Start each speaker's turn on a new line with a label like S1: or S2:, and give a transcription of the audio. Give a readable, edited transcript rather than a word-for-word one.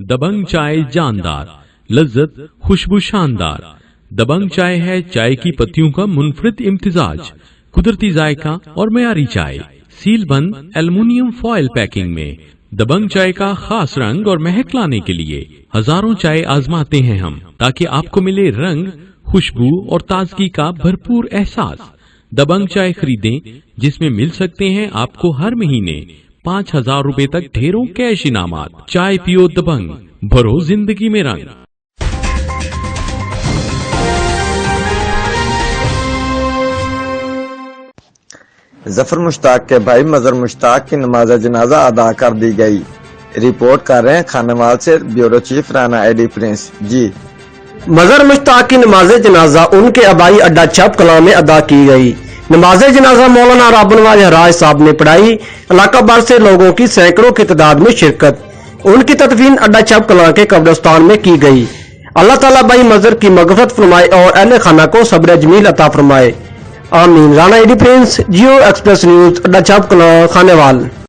S1: دبنگ چائے جاندار، لذت خوشبو شاندار۔ دبنگ چائے ہے چائے کی پتیوں کا منفرد امتزاج، قدرتی ذائقہ اور معیاری چائے، سیل بند ایلومینیم فوائل پیکنگ میں۔ دبنگ چائے کا خاص رنگ اور مہک لانے کے لیے ہزاروں چائے آزماتے ہیں ہم، تاکہ آپ کو ملے رنگ، خوشبو اور تازگی کا بھرپور احساس۔ دبنگ چائے خریدیں، جس میں مل سکتے ہیں آپ کو ہر مہینے 5,000 روپے تک ڈھیروں کیش انعامات۔ چائے پیو دبنگ، بھرو زندگی میں رنگ۔
S2: ظفر مشتاق کے بھائی مظہر مشتاق کی نماز جنازہ ادا کر دی گئی۔ رپورٹ کر رہے ہیں خانوال سے بیورو چیف رانا ایڈی پرنس جی۔
S3: مظہر مشتاق کی نماز جنازہ ان کے آبائی اڈا چپ کلاں میں ادا کی گئی۔ نماز جنازہ مولانا رابن واج حراج صاحب نے پڑھائی۔ علاقہ بھر سے لوگوں کی سینکڑوں کی تعداد میں شرکت۔ ان کی تدفین اڈا چپ کلاں کے قبرستان میں کی گئی۔ اللہ تعالیٰ بھائی مظہر کی مغفرت فرمائے اور اہل خانہ کو صبر جمیل عطا فرمائے، آمین۔ رانا ایڈی پرنس، جیو ایکسپریس نیوز، اڈا چپ کلاں، خانوال۔